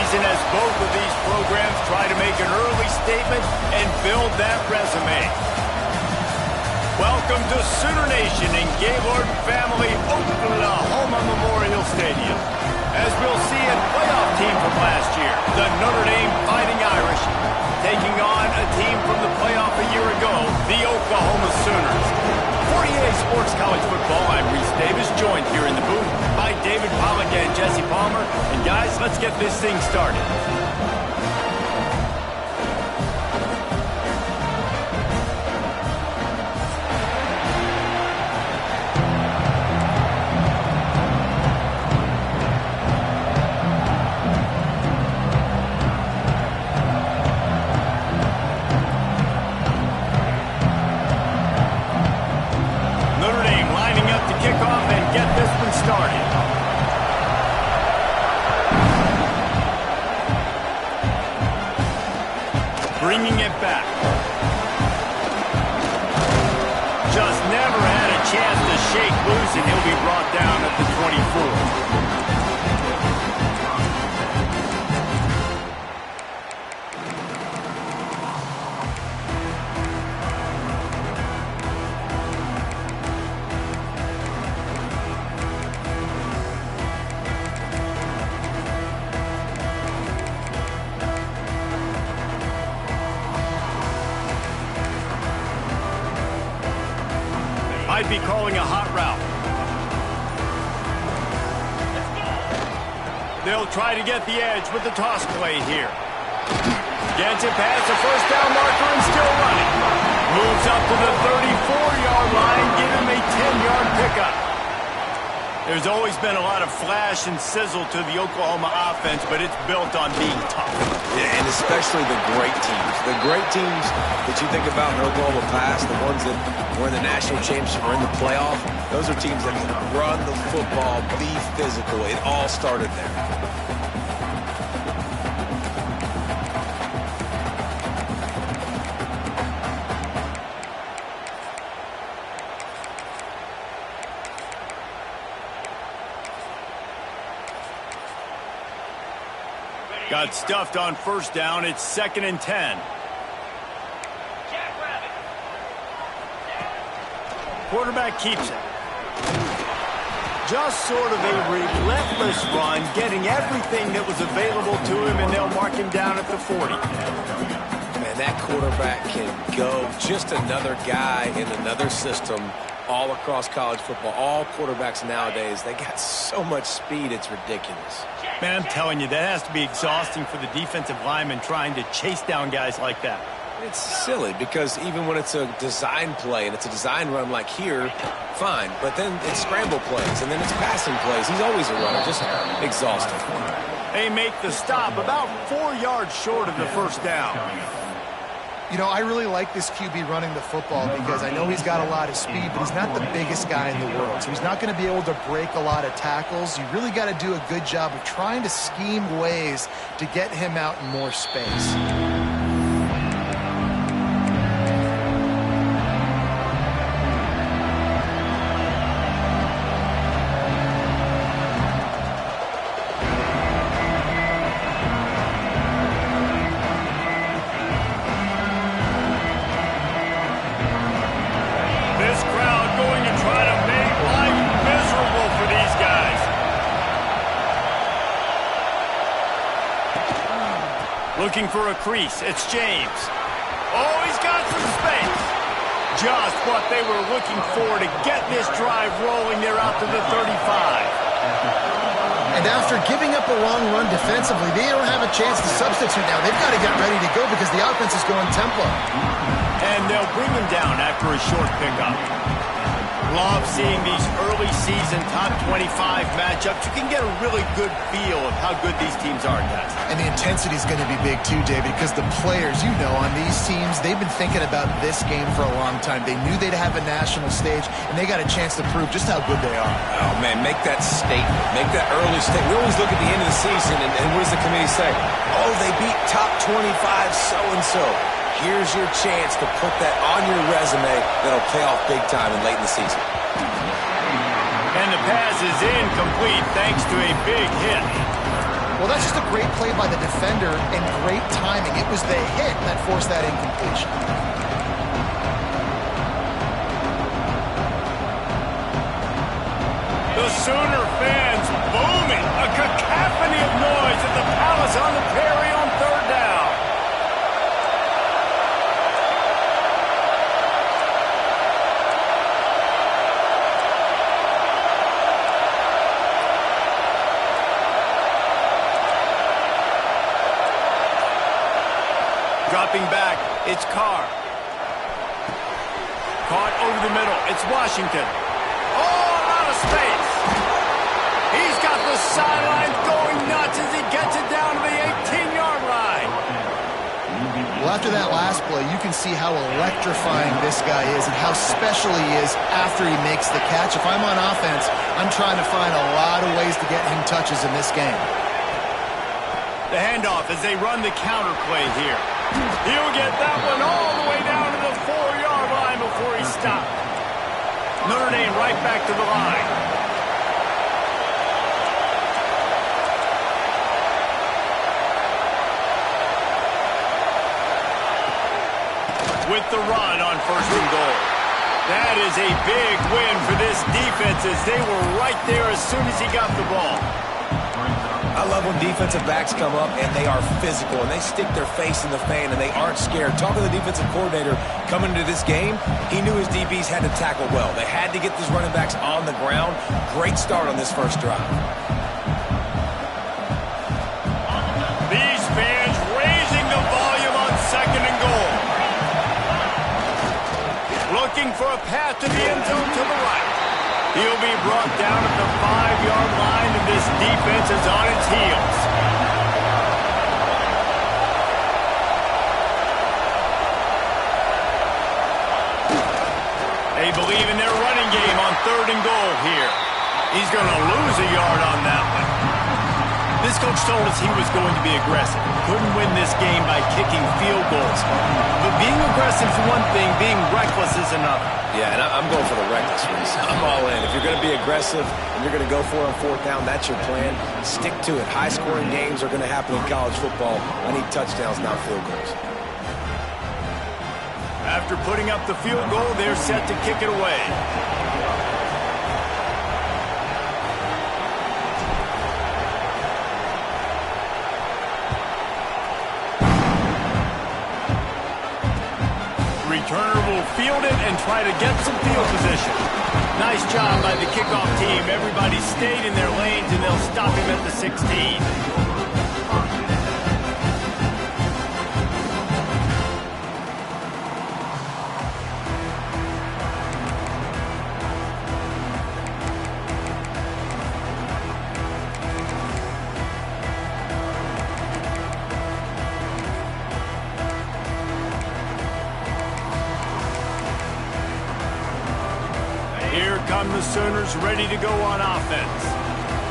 season as both of these programs try to make an early statement and build that resume. Welcome to Sooner Nation in Gaylord Family Oklahoma Memorial Stadium. As we'll see a playoff team from last year, the Notre Dame Fighting Irish, taking on a team from the playoff a year ago, the Oklahoma Sooners. For EA Sports College Football, I'm Reese Davis, joined here in the booth by David Pollack and Jesse Palmer. And guys, let's get this thing started. Bringing it back. Just never had a chance to shake loose, and he'll be brought down at the 24. Might be calling a hot route. They'll try to get the edge with the toss play here. Gets it past the first down marker and still running. Moves up to the 34-yard line, give him a 10-yard pickup. There's always been a lot of flash and sizzle to the Oklahoma offense, but it's built on being tough. Yeah, and especially the great teams. The great teams that you think about in Oklahoma past, the ones that were in the national championship or in the playoff, those are teams that can run the football, be physical. It all started there. Got stuffed on first down. It's 2nd and 10. Quarterback keeps it. Just sort of a relentless run, getting everything that was available to him, and they'll mark him down at the 40. Man, that quarterback can go. Just another guy in another system all across college football. All quarterbacks nowadays, they got so much speed, it's ridiculous. Man, I'm telling you, that has to be exhausting for the defensive lineman trying to chase down guys like that. It's silly because even when it's a design play and it's a design run like here, fine. But then it's scramble plays and then it's passing plays. He's always a runner, just exhausting. They make the stop about 4 yards short of the first down. You know, I really like this QB running the football because I know he's got a lot of speed, but he's not the biggest guy in the world. So he's not going to be able to break a lot of tackles. You really got to do a good job of trying to scheme ways to get him out in more space. Looking for a crease. It's James. Oh, he's got some space. Just what they were looking for to get this drive rolling. They're out to the 35. And after giving up a long run defensively, they don't have a chance to substitute now. They've got to get ready to go because the offense is going tempo. And they'll bring him down after a short pickup. Love seeing these early season top 25 matchups. You can get a really good feel of how good these teams are, guys. And the intensity is going to be big too, David, because the players, you know, on these teams, they've been thinking about this game for a long time. They knew they'd have a national stage, and they got a chance to prove just how good they are. Oh, man, make that statement. Make that early statement. We always look at the end of the season, and what does the committee say? Oh, they beat top 25 so-and-so. Here's your chance to put that on your resume that'll pay off big time and late in the season. And the pass is incomplete thanks to a big hit. Well, that's just a great play by the defender and great timing. It was the hit that forced that incompletion. The Sooner fans booming. A cacophony of noise at the Palace on the Prairie on third down. Dropping back, it's Carr. Caught over the middle, it's Washington. Oh, out of space. He's got the sideline going nuts as he gets it down to the 18-yard line. Well, after that last play, you can see how electrifying this guy is and how special he is after he makes the catch. If I'm on offense, I'm trying to find a lot of ways to get him touches in this game. The handoff as they run the counter play here. He'll get that one all the way down to the 4-yard line before he stopped. Notre Dame right back to the line. With the run on first and goal. That is a big win for this defense as they were right there as soon as he got the ball. I love when defensive backs come up and they are physical and they stick their face in the fan and they aren't scared. Talking to the defensive coordinator coming into this game, he knew his DBs had to tackle well. They had to get these running backs on the ground. Great start on this first drive. These fans raising the volume on second and goal. Looking for a path to the end zone to the right. He'll be brought down at the 5-yard line, and this defense is on its heels. They believe in their running game on third and goal here. He's going to lose a yard on that one. This coach told us he was going to be aggressive. Couldn't win this game by kicking field goals. But being aggressive is one thing, being reckless is another. Yeah, and I'm going for the reckless ones. I'm all in. If you're going to be aggressive and you're going to go for it on fourth down, that's your plan. Stick to it. High-scoring games are going to happen in college football. I need touchdowns, not field goals. After putting up the field goal, they're set to kick it away. Returner will field it and try to get some field position. Nice job by the kickoff team. Everybody stayed in their lanes, and they'll stop him at the 16. Here come the Sooners ready to go on offense.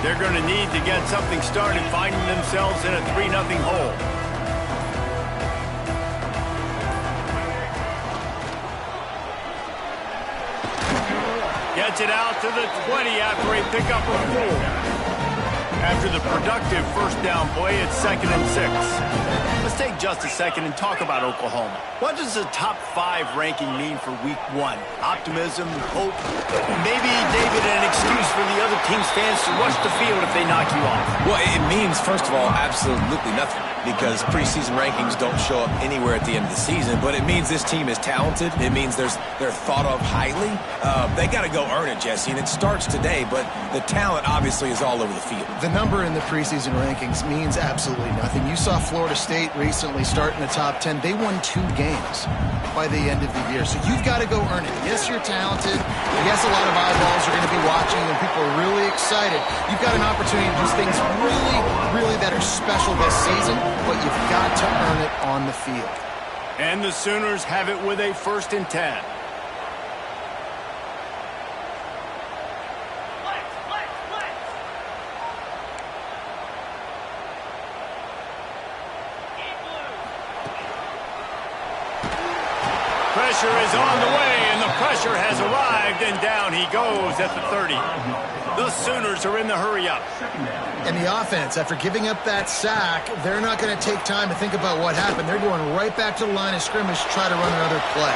They're going to need to get something started, finding themselves in a 3-0 hole. Gets it out to the 20 after a pickup of 4. After the productive first down play, it's 2nd and 6. Let's take just a second and talk about Oklahoma. What does the top 5 ranking mean for week 1? Optimism, hope, maybe, David, an excuse for the other team's fans to rush the field if they knock you off. Well, it means, first of all, absolutely nothing, because preseason rankings don't show up anywhere at the end of the season, but it means this team is talented. It means they're thought of highly. They got to go earn it, Jesse, and it starts today, but the talent obviously is all over the field. The number in the preseason rankings means absolutely nothing. You saw Florida State recently start in the top 10. They won 2 games by the end of the year. So you've got to go earn it. Yes, you're talented. Yes, a lot of eyeballs are going to be watching and people are really excited. You've got an opportunity to do things really that are special this season, but you've got to earn it on the field. And the Sooners have it with a 1st and 10. Pressure is on the way, and the pressure has arrived, and down he goes at the 30. The Sooners are in the hurry-up. And the offense, after giving up that sack, they're not going to take time to think about what happened. They're going right back to the line of scrimmage to try to run another play.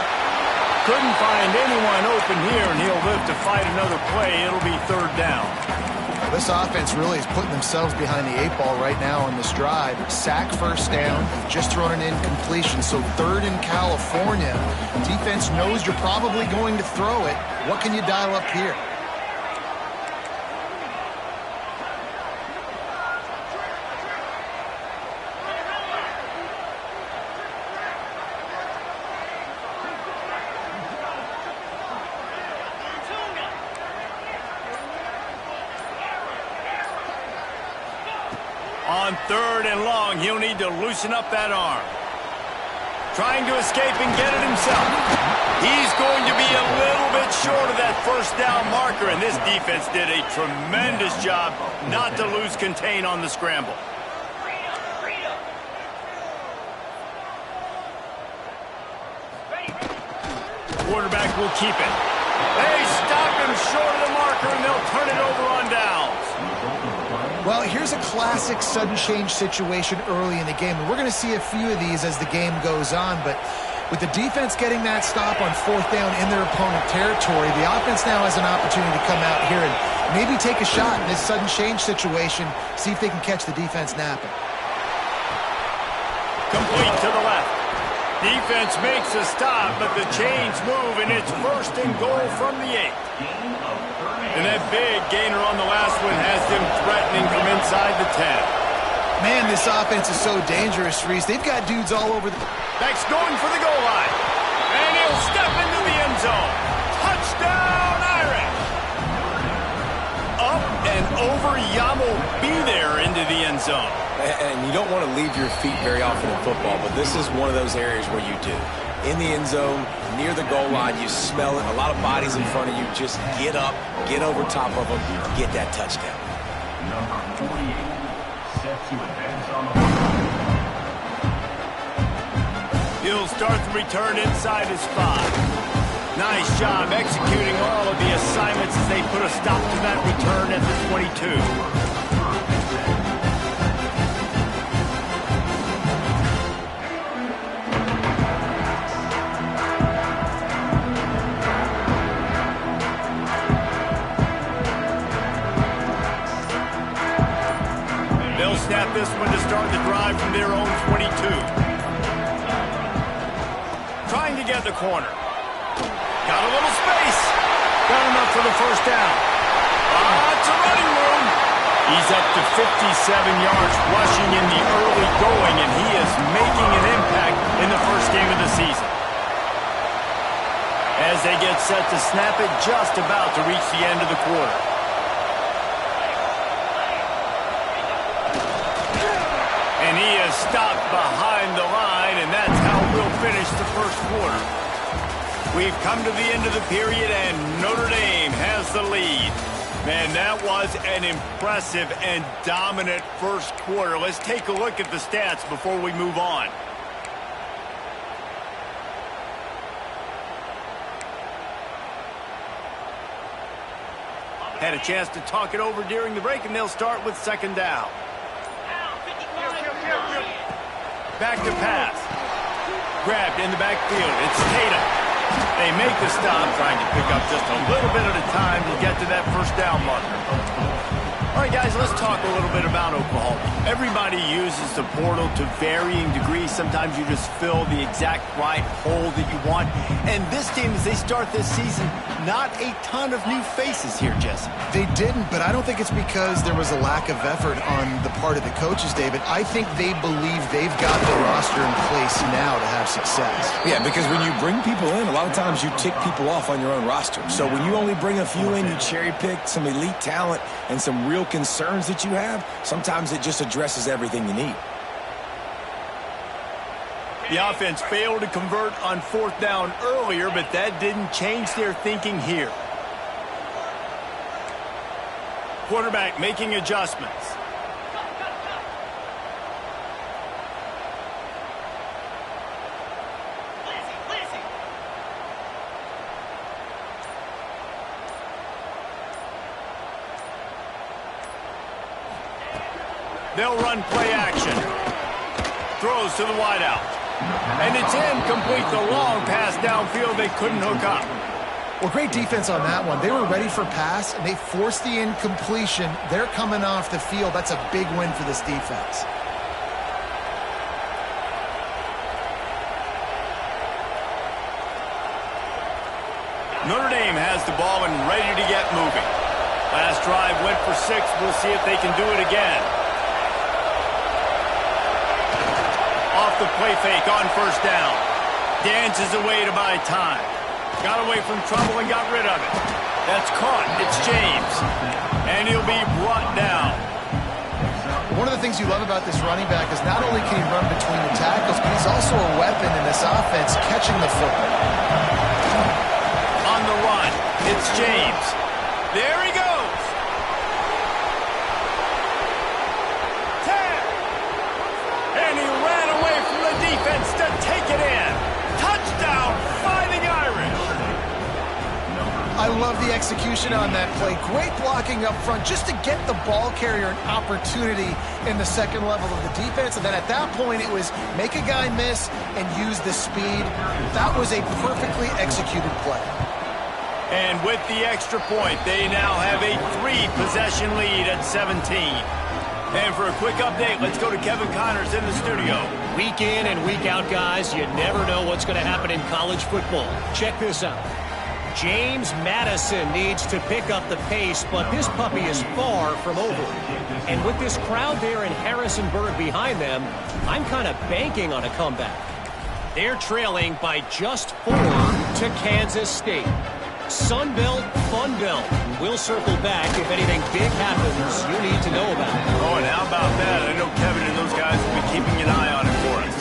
Couldn't find anyone open here, and he'll live to fight another play. It'll be third down. This offense really is putting themselves behind the 8 ball right now on this drive. Sack, first down, just thrown an incompletion. So third in California. Defense knows you're probably going to throw it. What can you dial up here? On third and long, he'll need to loosen up that arm. Trying to escape and get it himself. He's going to be a little bit short of that first down marker, and this defense did a tremendous job not to lose contain on the scramble. Quarterback will keep it. They stop him short of the marker, and they'll turn it over on downs. Well, here's a classic sudden change situation early in the game. And we're going to see a few of these as the game goes on. But with the defense getting that stop on fourth down in their opponent territory, the offense now has an opportunity to come out here and maybe take a shot in this sudden change situation, see if they can catch the defense napping. Complete to the left. Defense makes a stop, but the chains move, and it's first and goal from the 8. And that big gainer on the last one has them threatening from inside the 10. Man, this offense is so dangerous, Reese. They've got dudes all over the... Back's going for the goal line. And he'll step into the end zone. Touchdown, Irish! Up and over, Yamo be there into the end zone. And you don't want to leave your feet very often in football, but this is one of those areas where you do. In the end zone, near the goal line, you smell it. A lot of bodies in front of you. Just get up, get over top of them, get that touchdown. Number 48, set to advance on the line. He'll start the return inside his 5. Nice job executing all of the assignments as they put a stop to that return at the 22. Snap this one to start the drive from their own 22. Trying to get the corner. Got a little space. Got enough for the first down. It's a running room. He's up to 57 yards rushing in the early going, and he is making an impact in the first game of the season. As they get set to snap it, just about to reach the end of the quarter. And he is stopped behind the line, and that's how we'll finish the first quarter. We've come to the end of the period, and Notre Dame has the lead. Man, that was an impressive and dominant first quarter. Let's take a look at the stats before we move on. Had a chance to talk it over during the break, and they'll start with second down. Back to pass. Grabbed in the backfield. It's Tatum. They make the stop, trying to pick up just a little bit at a time to get to that first down marker. All right, guys, let's talk a little bit about Oklahoma. Everybody uses the portal to varying degrees. Sometimes you just fill the exact right hole that you want. And this team, as they start this season, not a ton of new faces here, Jesse. They didn't, but I don't think it's because there was a lack of effort on the part of the coaches, David. I think they believe they've got the roster in place now to have success. Yeah, because when you bring people in, a lot of times you tick people off on your own roster. So when you only bring a few in, you cherry pick some elite talent and some real concerns that you have, sometimes it just addresses everything you need. The offense failed to convert on fourth down earlier, but that didn't change their thinking here. Quarterback making adjustments. They'll run play action. Throws to the wideout. And it's incomplete. The long pass downfield they couldn't hook up. Well, great defense on that one. They were ready for pass, and they forced the incompletion. They're coming off the field. That's a big win for this defense. Notre Dame has the ball and ready to get moving. Last drive went for 6. We'll see if they can do it again. Off the play fake on first down. Dances away to buy time. Got away from trouble and got rid of it. That's caught. It's James. And he'll be brought down. One of the things you love about this running back is not only can he run between the tackles, but he's also a weapon in this offense catching the football. On the run, it's James. There he goes. 10. And he ran away from the defense to take it in. Touchdown, Fighting Irish. I love the execution on that play. Great blocking up front just to get the ball carrier an opportunity in the second level of the defense. And then at that point, it was make a guy miss and use the speed. That was a perfectly executed play. And with the extra point, they now have a 3-possession lead at 17. And for a quick update, let's go to Kevin Connors in the studio. Week in and week out, guys, you never know what's going to happen in college football. Check this out. James Madison needs to pick up the pace, but this puppy is far from over. And with this crowd there in Harrisonburg behind them, I'm kind of banking on a comeback. They're trailing by just 4 to Kansas State. Sun Belt, Fun Belt. We'll circle back if anything big happens you need to know about. Oh, and how about that? I know Kevin and those guys will be keeping an eye on it for us.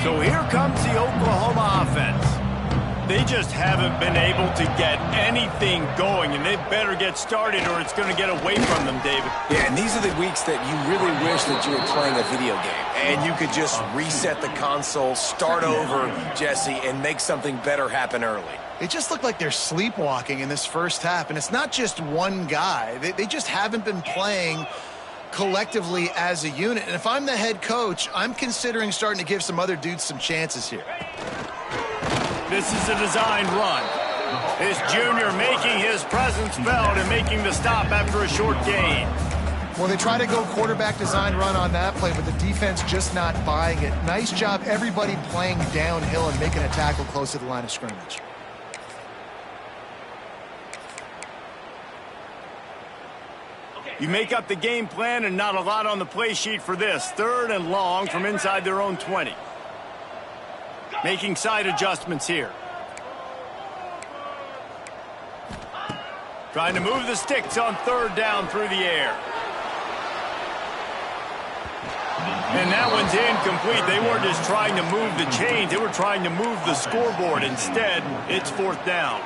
So here comes the Oklahoma offense. They just haven't been able to get anything going, and they better get started or it's going to get away from them, David. Yeah, and these are the weeks that you really wish that you were playing a video game and you could just reset the console, start over, Jesse, and make something better happen early. It just looked like they're sleepwalking in this first half, and it's not just one guy. They just haven't been playing collectively as a unit. And if I'm the head coach, I'm considering starting to give some other dudes some chances here. This is a designed run. This junior making his presence felt and making the stop after a short gain. Well, they try to go quarterback design run on that play, but the defense just not buying it. Nice job, everybody playing downhill and making a tackle close to the line of scrimmage. You make up the game plan and not a lot on the play sheet for this. 3rd and long from inside their own 20. Making side adjustments here. Trying to move the sticks on 3rd down through the air. And that one's incomplete. They weren't just trying to move the chains. They were trying to move the scoreboard. Instead, it's 4th down.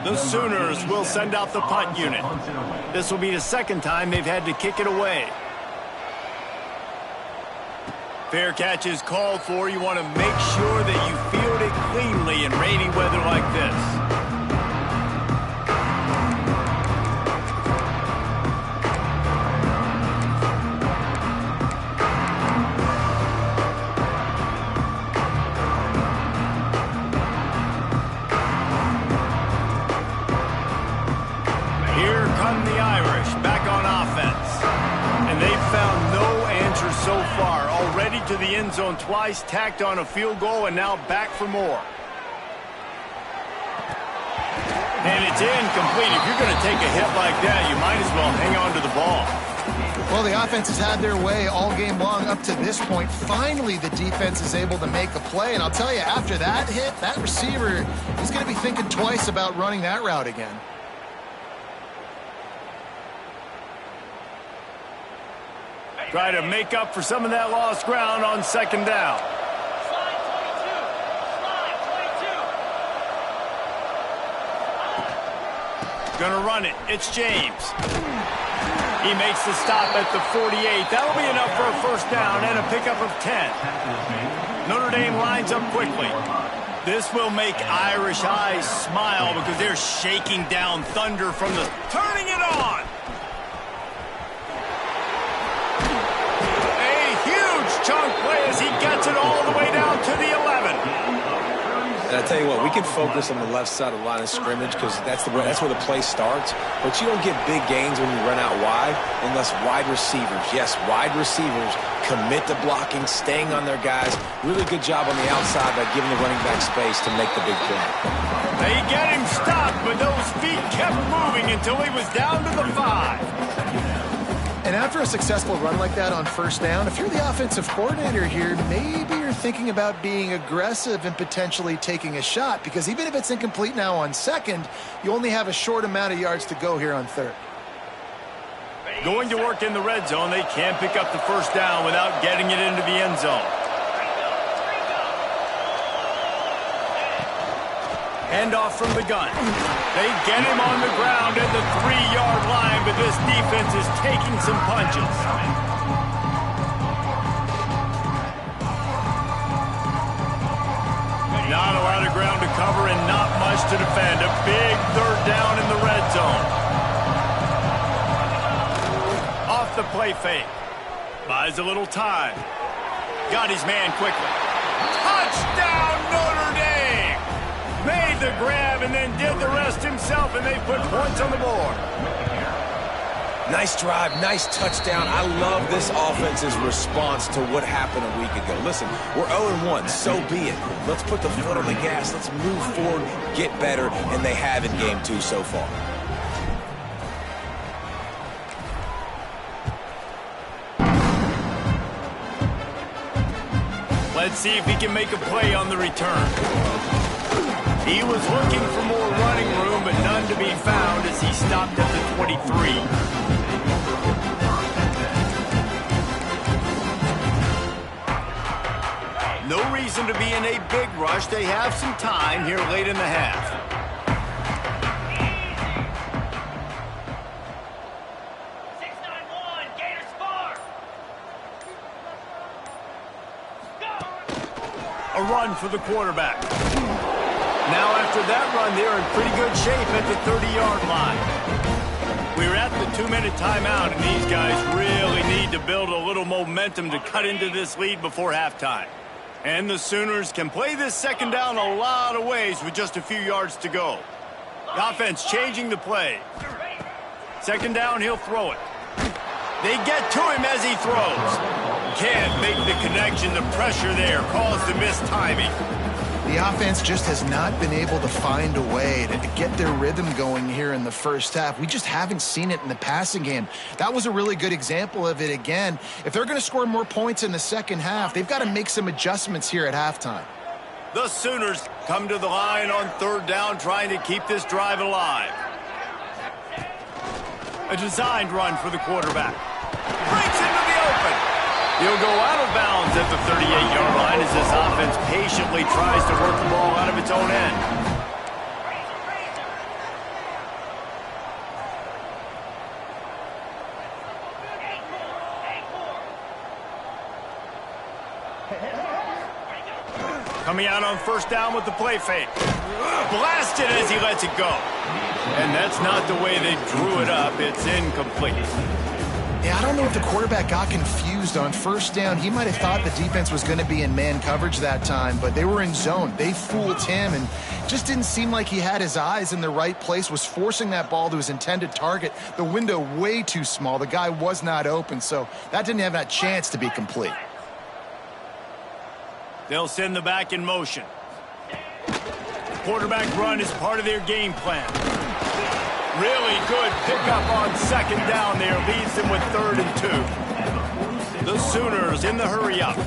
The Sooners will send out the punt unit. This will be the 2nd time they've had to kick it away. Fair catch is called for. You want to make sure that you field it cleanly in rainy weather like this. Here come the Irish back on offense. And they've found no answer so far. Already to the end zone twice, tacked on a field goal, and now back for more. And it's incomplete. If you're going to take a hit like that, you might as well hang on to the ball. Well, the offense has had their way all game long up to this point. Finally, the defense is able to make a play. And I'll tell you, after that hit, that receiver is going to be thinking twice about running that route again. Try to make up for some of that lost ground on 2nd down. Gonna run it. It's James. He makes the stop at the 48. That'll be enough for a 1st down and a pickup of 10. Notre Dame lines up quickly. This will make Irish eyes smile because they're shaking down thunder from the... Turning it on! A huge chunk play as he gets it all the way down to the 11. And I tell you what, we can focus on the left side of the line of scrimmage because that's where the play starts. But you don't get big gains when you run out wide unless wide receivers, yes, wide receivers, commit to blocking, staying on their guys. Really good job on the outside by giving the running back space to make the big play. They get him stopped, but those feet kept moving until he was down to the 5. And after a successful run like that on first down, if you're the offensive coordinator here, maybe you're thinking about being aggressive and potentially taking a shot, because even if it's incomplete now on second, you only have a short amount of yards to go here on third. Going to work in the red zone, they can't pick up the first down without getting it into the end zone. Handoff from the gun. They get him on the ground at the 3-yard line, but this defense is taking some punches. Not a lot of ground to cover and not much to defend. A big third down in the red zone. Off the play fake. Buys a little time. Got his man quickly. Touchdown, Notre Dame! Made the grab and then did the rest himself, and they put points on the board. Nice drive, nice touchdown. I love this offense's response to what happened a week ago. Listen, we're 0-1, so be it. Let's put the foot on the gas. Let's move forward, get better, and they have in game 2 so far. Let's see if he can make a play on the return. He was looking for more running room, but none to be found as he stopped at the 23. No reason to be in a big rush. They have some time here late in the half. A run for the quarterback. Now after that run, they're in pretty good shape at the 30-yard line. We're at the 2-minute timeout, and these guys really need to build a little momentum to cut into this lead before halftime. And the Sooners can play this second down a lot of ways with just a few yards to go. The offense changing the play. Second down, he'll throw it. They get to him as he throws. Can't make the connection. The pressure there caused the missed timing. The offense just has not been able to find a way to get their rhythm going here in the first half. We just haven't seen it in the passing game. That was a really good example of it again. If they're going to score more points in the second half, they've got to make some adjustments here at halftime. The Sooners come to the line on third down, trying to keep this drive alive. A designed run for the quarterback. Breaks into the open. He'll go out of bounds at the 38-yard line as this offense patiently tries to work the ball out of its own end. Coming out on first down with the play fake. Blasted as he lets it go. And that's not the way they drew it up. It's incomplete. Yeah, I don't know if the quarterback got confused on first down. He might have thought the defense was going to be in man coverage that time, but they were in zone. They fooled him and just didn't seem like he had his eyes in the right place, was forcing that ball to his intended target. The window way too small. The guy was not open, so that didn't have that chance to be complete. They'll send the back in motion. Quarterback run is part of their game plan. Really good pickup on second down there. Leads them with 3rd and 2. The Sooners in the hurry up.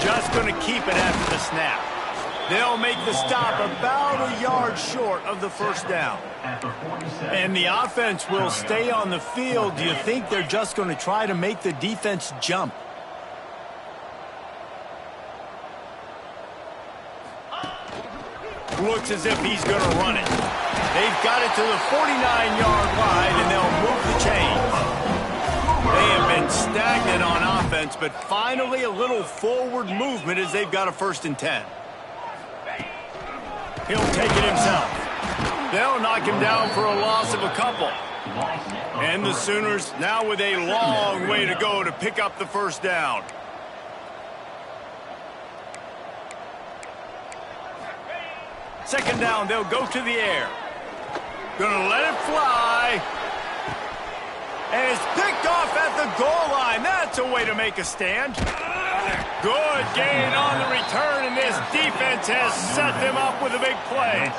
Just going to keep it after the snap. They'll make the stop about a yard short of the first down. And the offense will stay on the field. Do you think they're just going to try to make the defense jump? Looks as if he's going to run it. They've got it to the 49-yard line, and they'll move the chains. They have been stagnant on offense, but finally a little forward movement as they've got a 1st and 10. He'll take it himself. They'll knock him down for a loss of a couple. And the Sooners now with a long way to go to pick up the 1st down. Second down, they'll go to the air. Gonna let it fly. And it's picked off at the goal line. That's a way to make a stand. Good gain on the return, and this defense has set them up with a big play.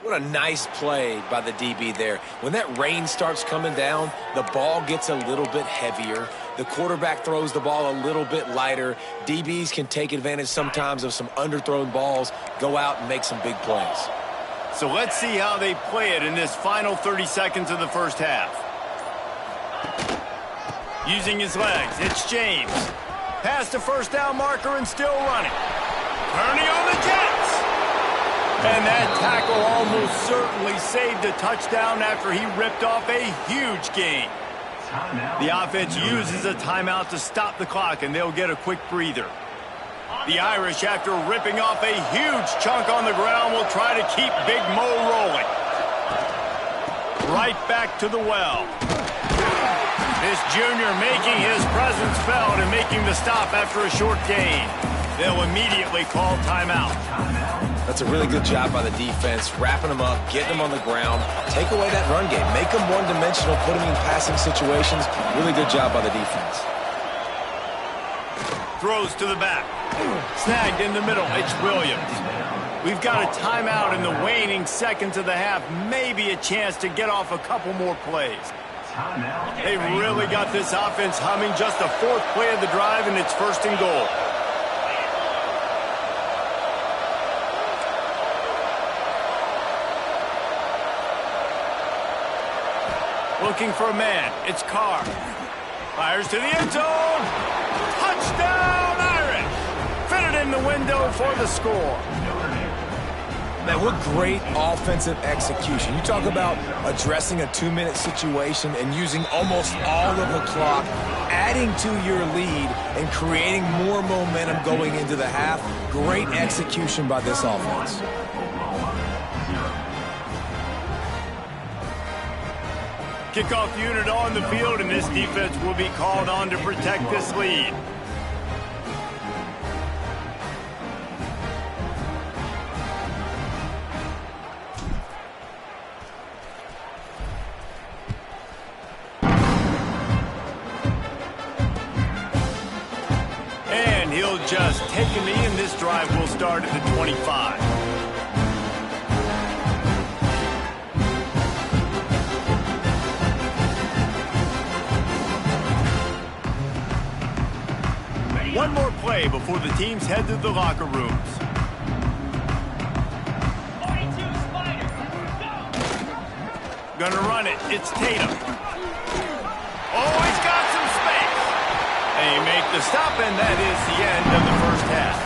What a nice play by the DB there. When that rain starts coming down, the ball gets a little bit heavier. The quarterback throws the ball a little bit lighter. DBs can take advantage sometimes of some underthrown balls, go out and make some big plays. So let's see how they play it in this final 30 seconds of the first half. Using his legs, it's James. Past the 1st down marker and still running. Turning on the Jets. And that tackle almost certainly saved a touchdown after he ripped off a huge gain. The offense uses a timeout to stop the clock, and they'll get a quick breather. The Irish, after ripping off a huge chunk on the ground, will try to keep Big Mo rolling. Right back to the well. This junior making his presence felt and making the stop after a short gain. They'll immediately call timeout. That's a really good job by the defense, wrapping them up, getting them on the ground, take away that run game, make them one-dimensional, put them in passing situations. Really good job by the defense. Throws to the back. Snagged in the middle. It's Williams. We've got a timeout in the waning seconds of the half. Maybe a chance to get off a couple more plays. They've really got this offense humming. Just the 4th play of the drive, and it's 1st and goal. Looking for a man. It's Carr. Fires to the end zone. Touchdown, Irish. Fitted in the window for the score. Man, what great offensive execution. You talk about addressing a 2-minute situation and using almost all of the clock, adding to your lead and creating more momentum going into the half. Great execution by this offense. Kickoff unit on the field, and this defense will be called on to protect this lead. And he'll just take a knee, and this drive will start at the 25. One more play before the teams head to the locker rooms. Gonna run it. It's Tatum. Oh, he's got some space. And The stop, and that is the end of the first half.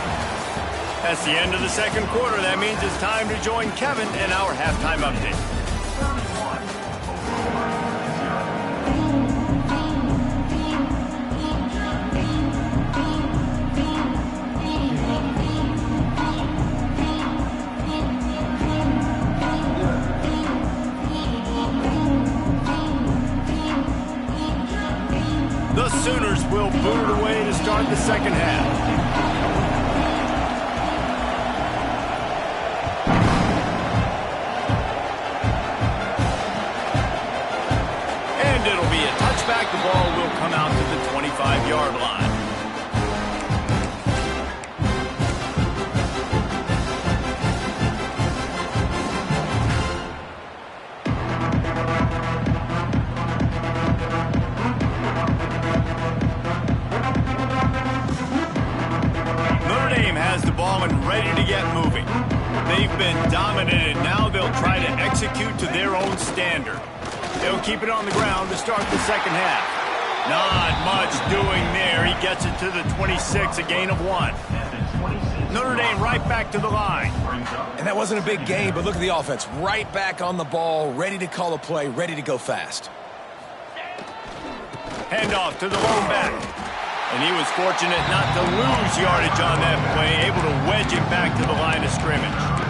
That's the end of the second quarter. That means it's time to join Kevin in our halftime update. The Sooners will boot it away to start the second half. And it'll be a touchback. The ball will come out to the 25-yard line. They've been dominated. Now they'll try to execute to their own standard. They'll keep it on the ground to start the second half. Not much doing there. He gets it to the 26, a gain of 1. Notre Dame right back to the line. And that wasn't a big gain, but look at the offense. Right back on the ball, ready to call a play, ready to go fast. Handoff to the lone back. And he was fortunate not to lose yardage on that play, able to wedge it back to the line of scrimmage.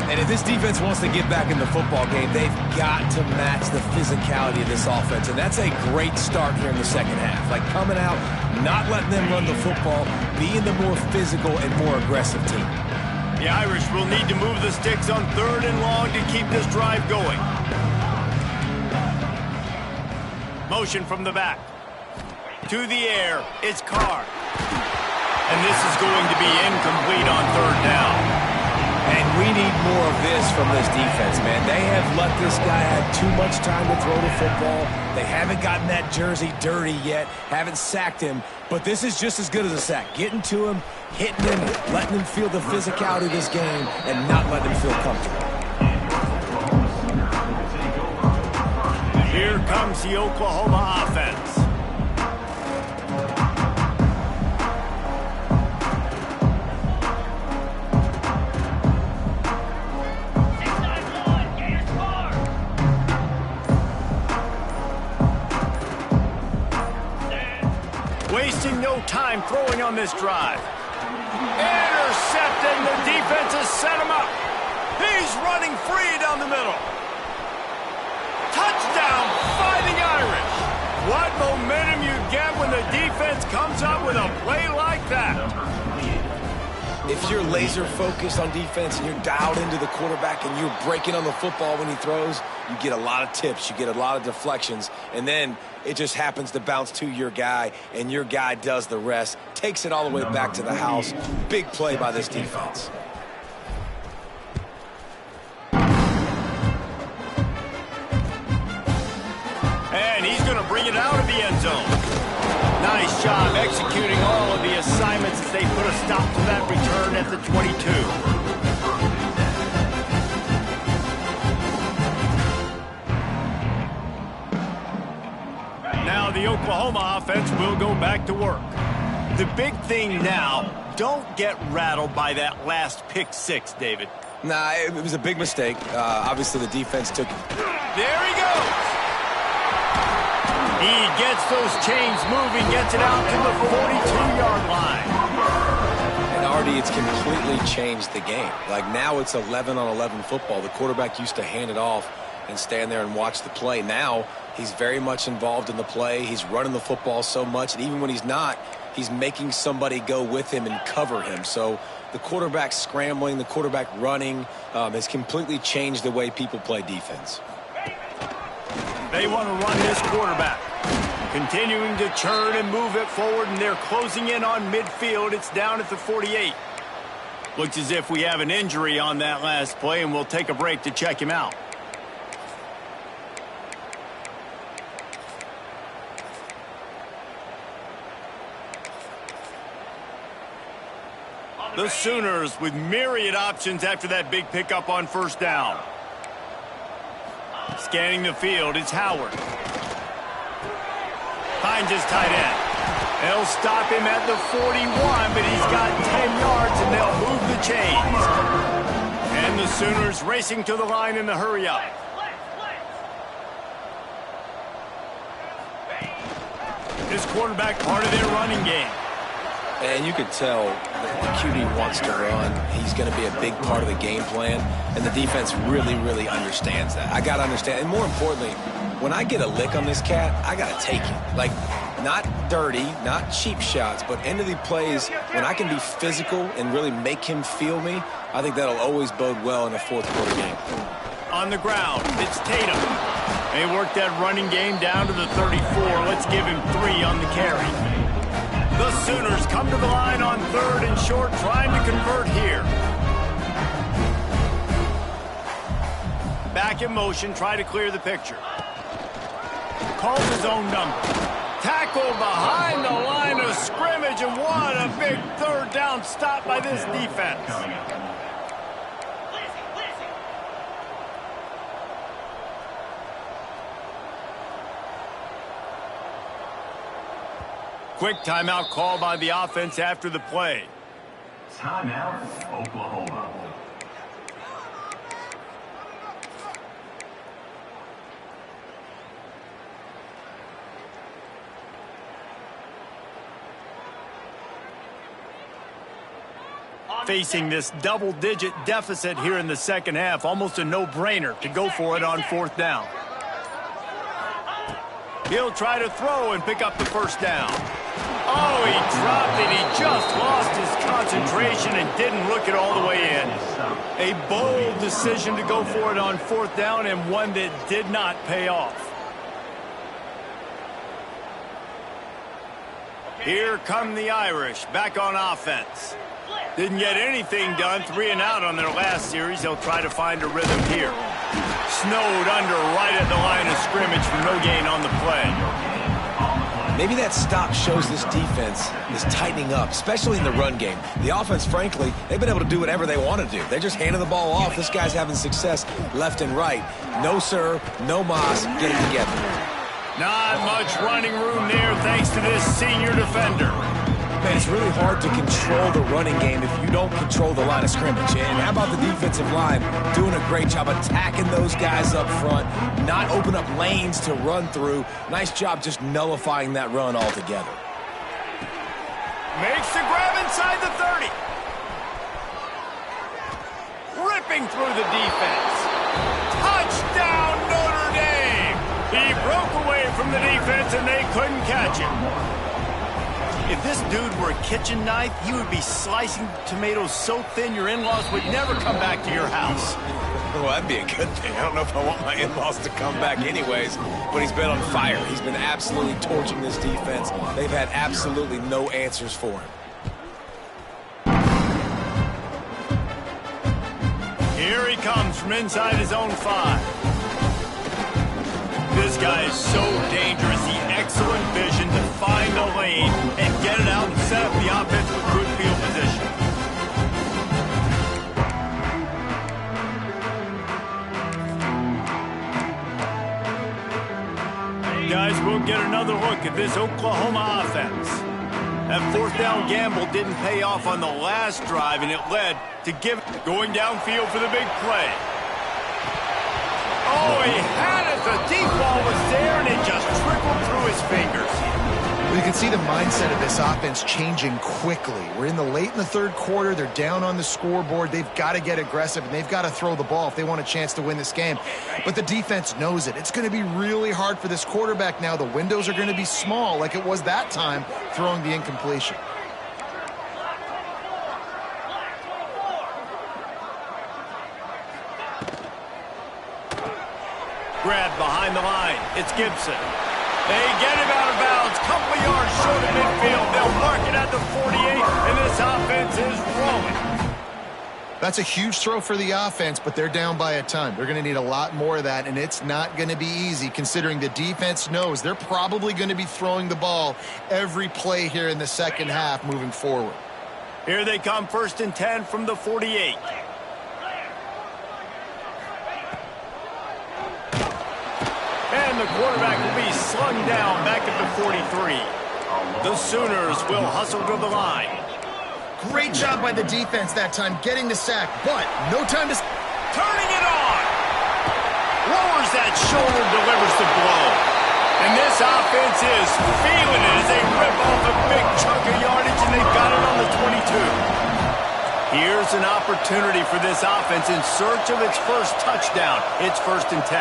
And if this defense wants to get back in the football game, they've got to match the physicality of this offense. And that's a great start here in the second half. Like coming out, not letting them run the football, being the more physical and more aggressive team. The Irish will need to move the sticks on 3rd and long to keep this drive going. Motion from the back. To the air, it's Carr. And this is going to be incomplete on 3rd down. And we need more of this from this defense, man. They have let this guy have too much time to throw the football. They haven't gotten that jersey dirty yet, haven't sacked him. But this is just as good as a sack. Getting to him, hitting him, letting him feel the physicality of this game, and not letting him feel comfortable. Here comes the Oklahoma offense. Wasting no time throwing on this drive. Intercepted. The defense has set him up. He's running free down the middle. Touchdown, Fighting Irish. What momentum you get when the defense comes up with a play like that. If you're laser focused on defense and you're dialed into the quarterback and you're breaking on the football when he throws, you get a lot of tips, you get a lot of deflections, and then it just happens to bounce to your guy, and your guy does the rest, takes it all the way back to the house. Big play by this defense. And he's going to bring it out of the end zone. Nice job executing all of the assignments as they put a stop to that return at the 22. Now the Oklahoma offense will go back to work. The big thing now, don't get rattled by that last pick 6, David. Nah, it was a big mistake. Obviously, the defense took it. There he goes. He gets those chains moving, gets it out to the 42-yard line. And Artie, it's completely changed the game. Like now it's 11-on-11 football. The quarterback used to hand it off and stand there and watch the play. Now he's very much involved in the play. He's running the football so much, and even when he's not, he's making somebody go with him and cover him. So the quarterback scrambling, the quarterback running has completely changed the way people play defense. They want to run this quarterback. Continuing to churn and move it forward, and they're closing in on midfield. It's down at the 48. Looks as if we have an injury on that last play, and we'll take a break to check him out. The Sooners with myriad options after that big pickup on 1st down. Scanning the field, it's Howard. Finds his tight end. They'll stop him at the 41, but he's got 10 yards, and they'll move the chains. And the Sooners racing to the line in the hurry-up. This quarterback part of their running game. And you could tell the QB wants to run. He's going to be a big part of the game plan, and the defense really, really understands that. I got to understand, and more importantly, when I get a lick on this cat, I got to take it. Like, not dirty, not cheap shots, but end of the plays, when I can be physical and really make him feel me, I think that'll always bode well in a fourth quarter game. On the ground, it's Tatum. They work that running game down to the 34. Let's give him 3 on the carry. The Sooners come to the line on 3rd and short, trying to convert here. Back in motion, try to clear the picture. Calls his own number. Tackle behind the line of scrimmage, and what a big 3rd down stop by this defense. Quick timeout call by the offense after the play. Timeout, Oklahoma. Facing this double-digit deficit here in the second half, almost a no-brainer to go for it on 4th down. He'll try to throw and pick up the 1st down. Oh, he dropped it. He just lost his concentration and didn't look it all the way in. A bold decision to go for it on 4th down, and one that did not pay off. Here come the Irish, back on offense. Didn't get anything done, 3 and out on their last series. They'll try to find a rhythm here. Snowed under right at the line of scrimmage for no gain on the play. Maybe that stop shows this defense is tightening up, especially in the run game. The offense, frankly, they've been able to do whatever they want to do. They're just handing the ball off. This guy's having success left and right. No sir, no mas, get it together. Not much running room there thanks to this senior defender. Man, it's really hard to control the running game if you don't control the line of scrimmage. And how about the defensive line doing a great job attacking those guys up front, not open up lanes to run through. Nice job just nullifying that run altogether. Makes the grab inside the 30. Ripping through the defense. Touchdown, Notre Dame! He broke away from the defense and they couldn't catch him. If this dude were a kitchen knife, he would be slicing tomatoes so thin your in-laws would never come back to your house. Well, that'd be a good thing. I don't know if I want my in-laws to come back anyways, but he's been on fire. He's been absolutely torching this defense. They've had absolutely no answers for him. Here he comes from inside his own 5. This guy is so dangerous. He excellent vision to find the lane and get it out and set up the offense with good field position. Guys, we'll get another look at this Oklahoma offense. That 4th down gamble didn't pay off on the last drive, and it led to going downfield for the big play. Oh, he had it. The deep ball was there, and it just trickled through his fingers. Well, you can see the mindset of this offense changing quickly. We're late in the 3rd quarter. They're down on the scoreboard. They've got to get aggressive, and they've got to throw the ball if they want a chance to win this game. But the defense knows it. It's going to be really hard for this quarterback now. The windows are going to be small like it was that time throwing the incompletion. Grab behind the line. It's Gibson. They get him out of bounds. Couple of yards short of midfield. They'll mark it at the 48, and this offense is rolling. That's a huge throw for the offense, but they're down by a ton. They're going to need a lot more of that, and it's not going to be easy considering the defense knows they're probably going to be throwing the ball every play here in the second half moving forward. Here they come, 1st and 10 from the 48. And the quarterback will be slung down back at the 43. The Sooners will hustle to the line. Great job by the defense that time, getting the sack, but no time to... Turning it on. Lowers that shoulder, delivers the blow. And this offense is feeling it as they rip off a big chunk of yardage, and they've got it on the 22. Here's an opportunity for this offense in search of its first touchdown. It's 1st and 10.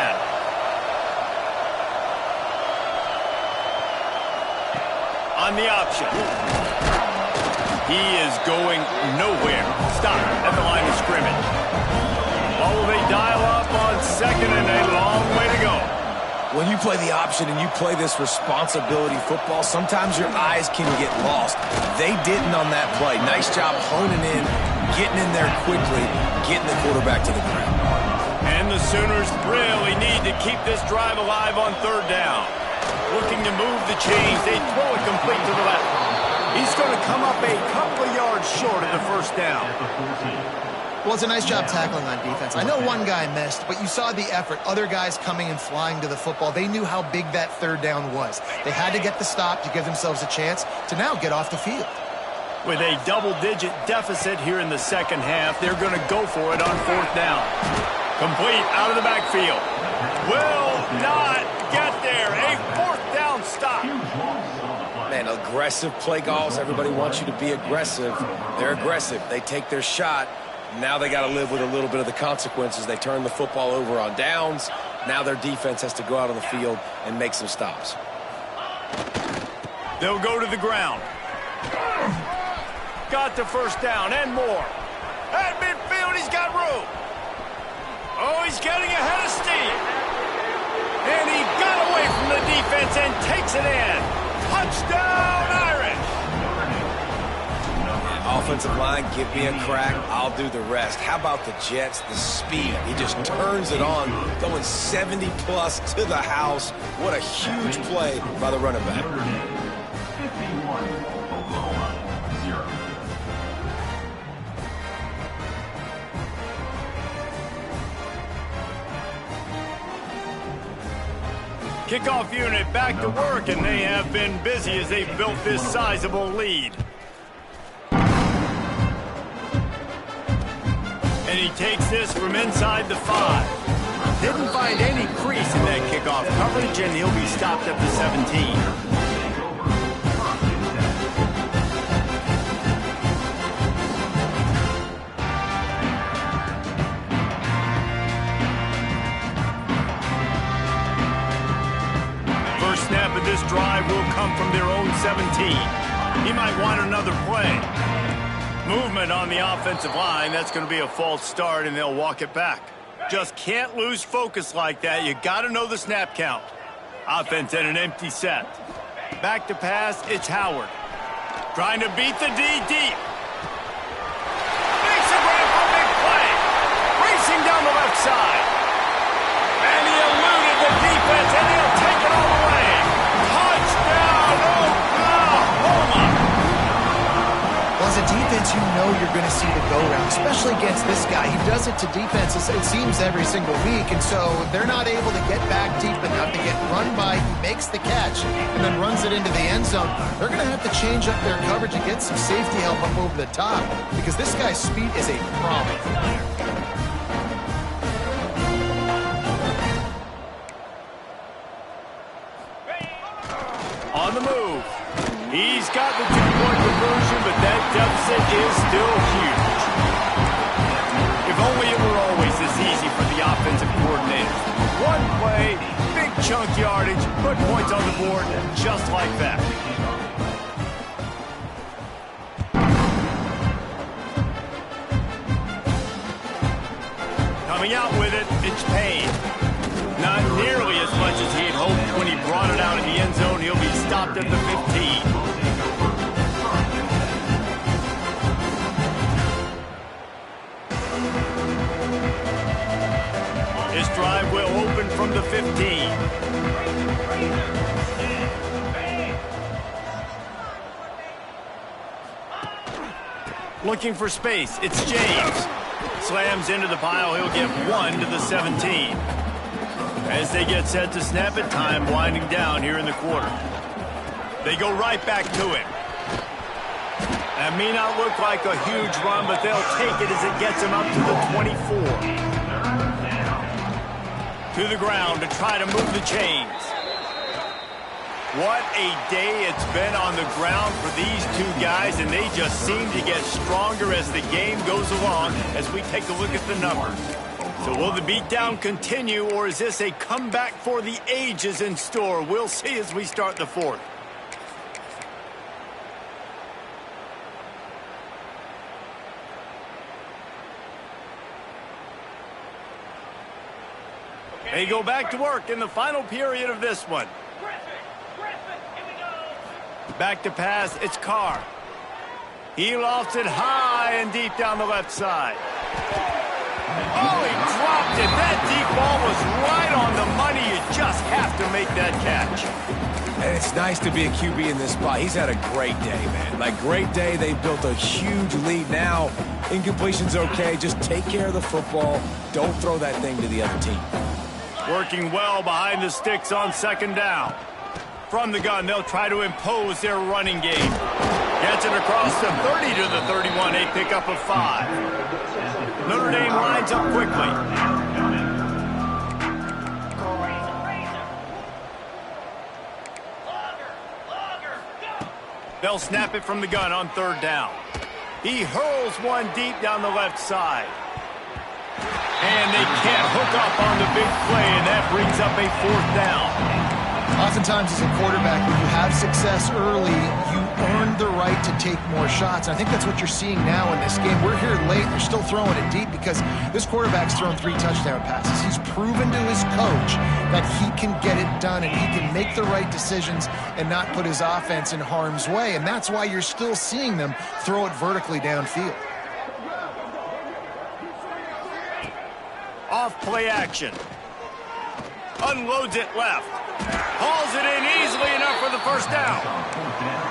On the option. He is going nowhere. Stop at the line of scrimmage. What will they dial up on 2nd and a long way to go? When you play the option and you play this responsibility football, sometimes your eyes can get lost. They didn't on that play. Nice job honing in, getting in there quickly, getting the quarterback to the ground. And the Sooners really need to keep this drive alive on 3rd down. Looking to move the chains. They throw it complete to the left. He's going to come up a couple of yards short of the 1st down. Well, it's a nice job tackling on defense. I know one guy missed, but you saw the effort. Other guys coming and flying to the football. They knew how big that 3rd down was. They had to get the stop to give themselves a chance to now get off the field. With a double-digit deficit here in the 2nd half, they're going to go for it on 4th down. Complete out of the backfield. Will not get there. A 4th down stop. Man, aggressive play calls. Everybody wants you to be aggressive. They're aggressive. They take their shot. Now they got to live with a little bit of the consequences. They turn the football over on downs. Now their defense has to go out on the field and make some stops. They'll go to the ground. Got the 1st down and more. At midfield, he's got room. Oh, he's getting ahead of steam. And he got away from the defense and takes it in. Touchdown, Irish. Offensive line, give me a crack. I'll do the rest. How about the Jets? The speed. He just turns it on, going 70-plus to the house. What a huge play by the running back. 51, Oklahoma, 0. Kickoff unit back to work, and they have been busy as they've built this sizable lead. And he takes this from inside the 5. Didn't find any crease in that kickoff coverage, and he'll be stopped at the 17. First snap of this drive will come from their own 17. He might want another play. Movement on the offensive line. That's going to be a false start, and they'll walk it back. Just can't lose focus like that. You got to know the snap count. Offense in an empty set. Back to pass, it's Howard. Trying to beat the D deep. Makes a grab for a big play. Racing down the left side. And he eluded the defense, and he'll take it all the way. Touchdown, Oklahoma. Well, as a defense, you know you're going to see the go-round, especially against this guy. He does it to defenses, it seems, every single week, and so they're not able to get back deep enough to get run by. He makes the catch and then runs it into the end zone. They're going to have to change up their coverage and get some safety help up over the top because this guy's speed is a problem. On the move. He's got the two-point conversion, but that deficit is still huge. If only it were always this easy for the offensive coordinators. One play, big chunk yardage, put points on the board just like that. Coming out with it, it's Payne. Not nearly as much as he had hoped when he brought it out in the end zone. He'll be stopped at the 15. This drive will open from the 15. Looking for space. It's James. Slams into the pile. He'll get 1 to the 17. As they get set to snap it, time winding down here in the quarter. They go right back to him. That may not look like a huge run, but they'll take it as it gets them up to the 24. To the ground to try to move the chains. What a day it's been on the ground for these two guys, and they just seem to get stronger as the game goes along as we take a look at the numbers. So will the beatdown continue, or is this a comeback for the ages in store? We'll see as we start the fourth. They go back to work in the final period of this one. Back to pass, it's Carr. He lofts it high and deep down the left side. Oh, he dropped it. That deep ball was right on the money. You just have to make that catch. And it's nice to be a QB in this spot. He's had a great day, man. Like, great day. They built a huge lead. Now, incompletion's okay. Just take care of the football. Don't throw that thing to the other team. Working well behind the sticks on second down. From the gun, they'll try to impose their running game. Gets it across the 30 to the 31, a pickup of 5. Notre Dame lines up quickly. They'll snap it from the gun on third down. He hurls one deep down the left side. And they can't hook up on the big play, and that brings up a fourth down. Oftentimes as a quarterback, when you have success early, you earn the right to take more shots. And I think that's what you're seeing now in this game. We're here late. They're still throwing it deep because this quarterback's thrown 3 touchdown passes. He's proven to his coach that he can get it done and he can make the right decisions and not put his offense in harm's way. And that's why you're still seeing them throw it vertically downfield. Off play action. Unloads it left. Hauls it in easily enough for the first down.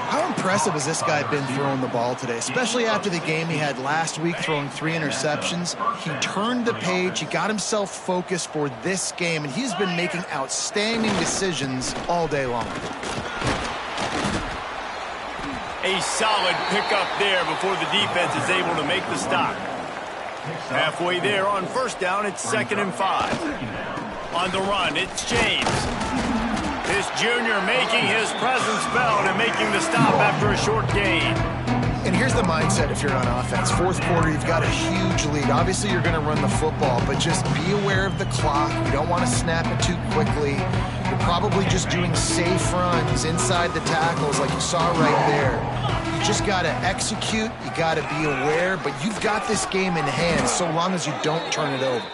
How impressive has this guy been throwing the ball today, especially after the game he had last week throwing 3 interceptions. He turned the page. He got himself focused for this game, and he's been making outstanding decisions all day long. A solid pickup there before the defense is able to make the stop. Halfway there on first down, it's 2nd and 5. On the run, it's James. This junior making his presence felt and making the stop after a short gain. And here's the mindset if you're on offense. Fourth quarter, you've got a huge lead. Obviously, you're going to run the football, but just be aware of the clock. You don't want to snap it too quickly. You're probably just doing safe runs inside the tackles like you saw right there. You just got to execute. You got to be aware, but you've got this game in hand so long as you don't turn it over.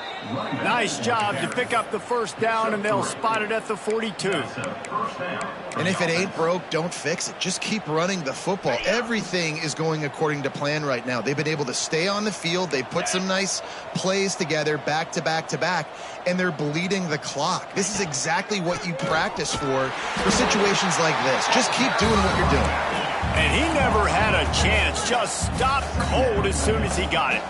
Nice job to pick up the first down, and they'll spot it at the 42. And if it ain't broke, don't fix it. Just keep running the football. Everything is going according to plan right now. They've been able to stay on the field. They put some nice plays together back to back to back, and they're bleeding the clock. This is exactly what you practice for situations like this. Just keep doing what you're doing. And he never had a chance. Just stopped cold as soon as he got it.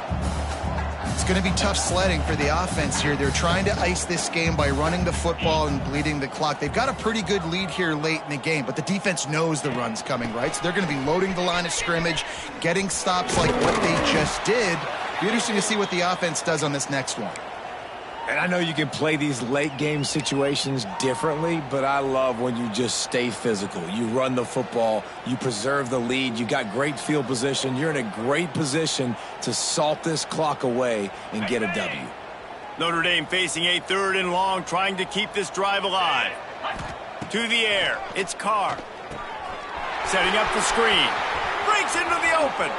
It's going to be tough sledding for the offense here. They're trying to ice this game by running the football and bleeding the clock. They've got a pretty good lead here late in the game, but the defense knows the run's coming, right? So they're going to be loading the line of scrimmage, getting stops like what they just did. Be interesting to see what the offense does on this next one. And I know you can play these late game situations differently, but I love when you just stay physical. You run the football, you preserve the lead, you got great field position, you're in a great position to salt this clock away and get a W. Notre Dame facing a 3rd and long, trying to keep this drive alive. To the air, it's Carr. Setting up the screen. Breaks into the open.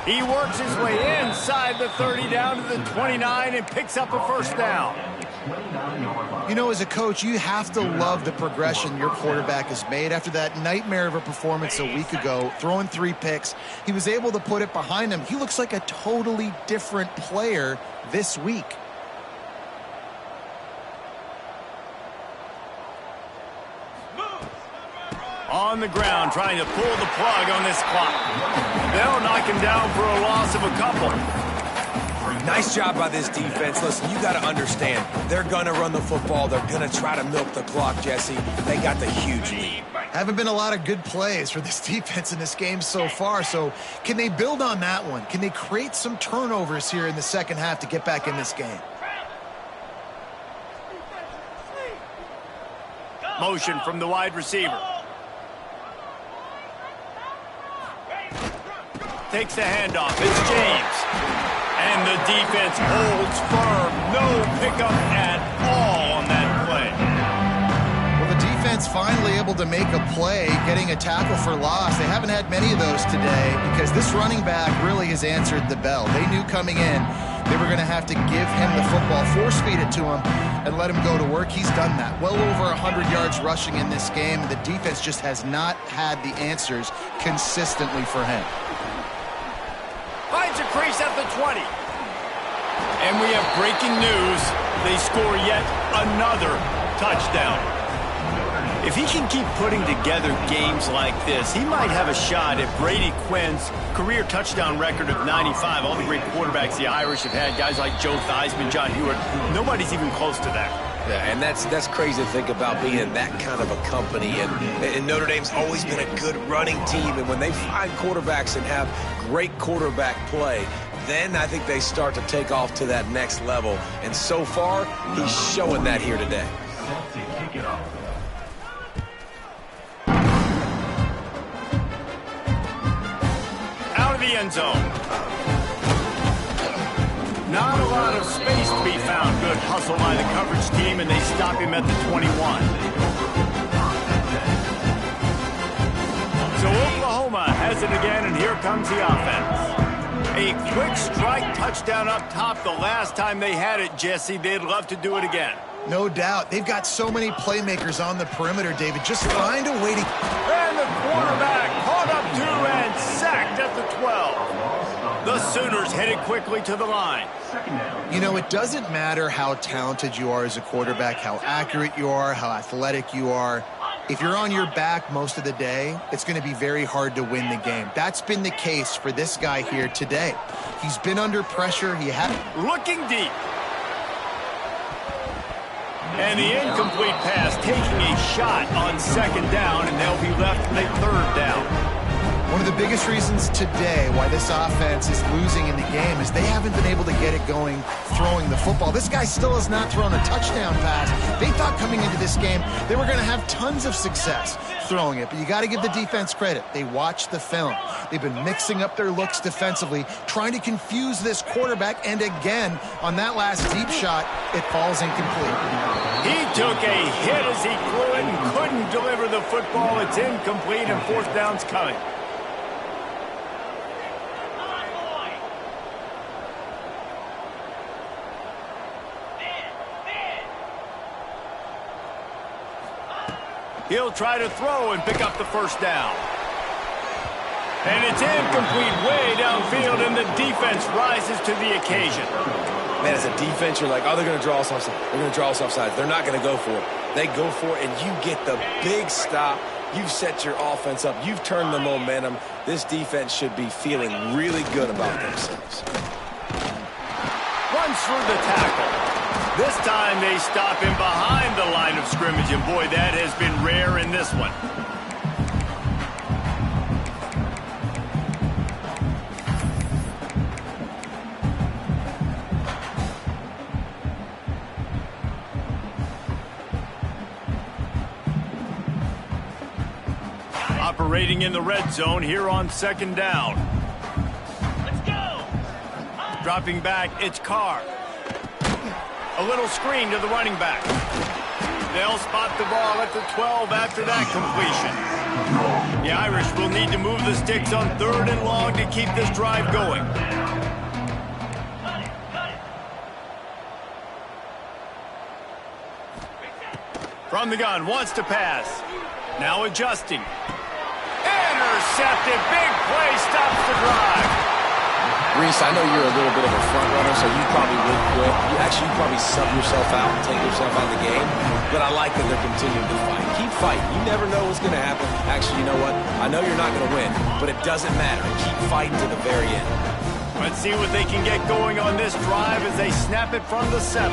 He works his way inside the 30 down to the 29 and picks up a first down. You know, as a coach, you have to love the progression your quarterback has made. After that nightmare of a performance a week ago, throwing 3 picks, he was able to put it behind him. He looks like a totally different player this week. On the ground, trying to pull the plug on this clock. They'll knock him down for a loss of a couple. Nice job by this defense. Listen, you got to understand, they're going to run the football. They're going to try to milk the clock, Jesse. They got the huge lead. Haven't been a lot of good plays for this defense in this game so far, so can they build on that one? Can they create some turnovers here in the second half to get back in this game? Motion from the wide receiver. Takes the handoff. It's James. And the defense holds firm. No pickup at all on that play. Well, the defense finally able to make a play, getting a tackle for loss. They haven't had many of those today because this running back really has answered the bell. They knew coming in they were going to have to give him the football, force-feed it to him, and let him go to work. He's done that. Well over 100 yards rushing in this game. The defense just has not had the answers consistently for him. Finds a crease at the 20. And we have breaking news. They score yet another touchdown. If he can keep putting together games like this, he might have a shot at Brady Quinn's career touchdown record of 95. All the great quarterbacks the Irish have had, guys like Joe Theismann, John Hewitt, nobody's even close to that. Yeah, and that's crazy to think about being in that kind of a company. And Notre Dame's always been a good running team. And when they find quarterbacks and have great quarterback play, then I think they start to take off to that next level. And so far, he's showing that here today. Set to kick it off. Out of the end zone. Not a lot of space to be found. Good hustle by the coverage team, and they stop him at the 21. So Oklahoma has it again, and here comes the offense. A quick strike touchdown up top the last time they had it, Jesse. They'd love to do it again. No doubt. They've got so many playmakers on the perimeter, David. Just find a way to... And the quarterback caught up to and sacked at the 12. The Sooners headed quickly to the line. You know, it doesn't matter how talented you are as a quarterback, how accurate you are, how athletic you are. If you're on your back most of the day, it's going to be very hard to win the game. That's been the case for this guy here today. He's been under pressure. He had... Looking deep. And the incomplete pass taking a shot on second down, and they'll be left with a third down. One of the biggest reasons today why this offense is losing in the game is they haven't been able to get it going throwing the football. This guy still has not thrown a touchdown pass. They thought coming into this game they were going to have tons of success throwing it, but you got to give the defense credit. They watched the film. They've been mixing up their looks defensively, trying to confuse this quarterback, and again, on that last deep shot, it falls incomplete. He took a hit as he threw it and couldn't deliver the football. It's incomplete, and fourth down's coming. He'll try to throw and pick up the first down. And it's incomplete way downfield, and the defense rises to the occasion. Man, as a defense, you're like, oh, they're going to draw us offside. They're going to draw us offside. They're not going to go for it. They go for it, and you get the big stop. You've set your offense up. You've turned the momentum. This defense should be feeling really good about themselves. Runs through the tackle. This time they stop him behind the line of scrimmage, and boy, that has been rare in this one. Operating in the red zone here on second down. Let's go. Dropping back, it's Carr. A little screen to the running back. They'll spot the ball at the 12 after that completion. The Irish will need to move the sticks on third and long to keep this drive going. From the gun, wants to pass. Now adjusting. Intercepted. Big play, stops the drive. Reese, I know you're a little bit of a front runner, so you probably would quit. You probably sub yourself out and take yourself out of the game. But I like that they're continuing to fight. Keep fighting. You never know what's going to happen. Actually, you know what? I know you're not going to win, but it doesn't matter. Keep fighting to the very end. Let's see what they can get going on this drive as they snap it from the 7.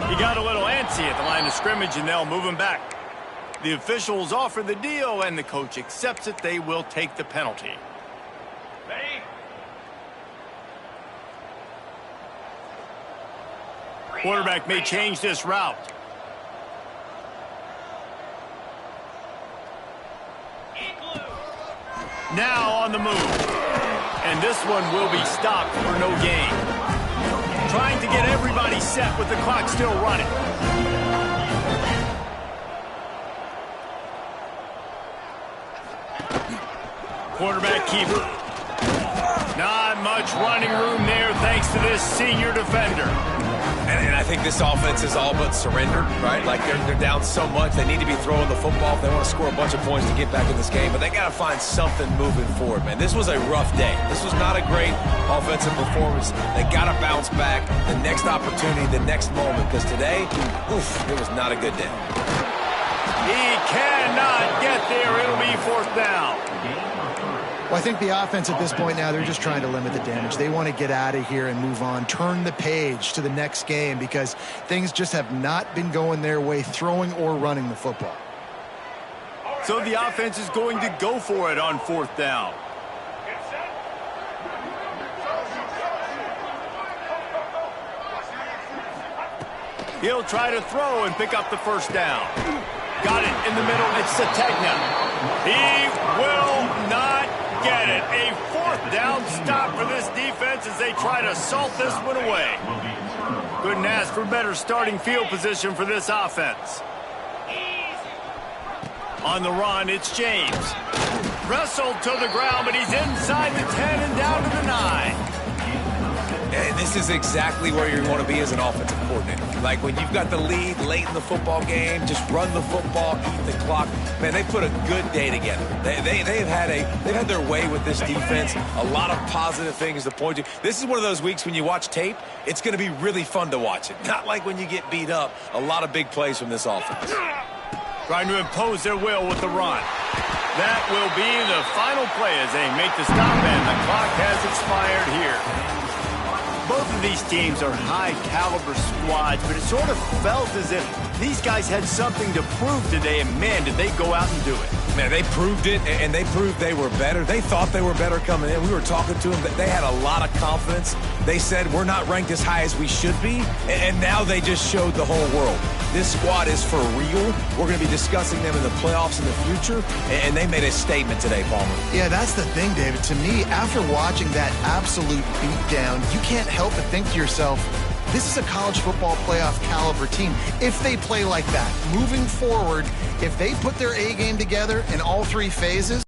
He got a little antsy at the line of scrimmage, and they'll move him back. The officials offer the deal, and the coach accepts it. They will take the penalty. Ready? Quarterback may change this route. Now on the move. And this one will be stopped for no gain. Trying to get everybody set with the clock still running. Quarterback keeper. Not much running room there thanks to this senior defender. And I think this offense is all but surrendered, right? Like they're down so much. They need to be throwing the football if they want to score a bunch of points to get back in this game. But they got to find something moving forward, man. This was a rough day. This was not a great offensive performance. They got to bounce back the next opportunity, the next moment. Because today, it was not a good day. He cannot get there. It'll be fourth down. Well, I think the offense at this point now, they're just trying to limit the damage. They want to get out of here and move on, turn the page to the next game because things just have not been going their way, throwing or running the football. So the offense is going to go for it on fourth down. He'll try to throw and pick up the first down. Got it in the middle. It's Sategna. He will not get it. A fourth down stop for this defense as they try to salt this one away. Couldn't ask for better starting field position for this offense. On the run, it's James. Wrestled to the ground, but he's inside the 10 and down to the 9. And this is exactly where you want to be as an offensive coordinator. Like when you've got the lead late in the football game, just run the football, eat the clock. Man, they put a good day together. They've had their way with this defense. A lot of positive things to point to. This is one of those weeks when you watch tape, it's going to be really fun to watch it. Not like when you get beat up. A lot of big plays from this offense. Trying to impose their will with the run. That will be the final play as they make the stop, and the clock has expired here. Both of these teams are high-caliber squads, but it sort of felt as if these guys had something to prove today, and man, did they go out and do it. Man, they proved it, and they proved they were better. They thought they were better coming in. We were talking to them. They had a lot of confidence. They said, we're not ranked as high as we should be, and now they just showed the whole world. This squad is for real. We're going to be discussing them in the playoffs in the future, and they made a statement today, Palmer. Yeah, that's the thing, David. To me, after watching that absolute beatdown, you can't help but think to yourself, this is a college football playoff caliber team. If they play like that, moving forward, if they put their A game together in all three phases,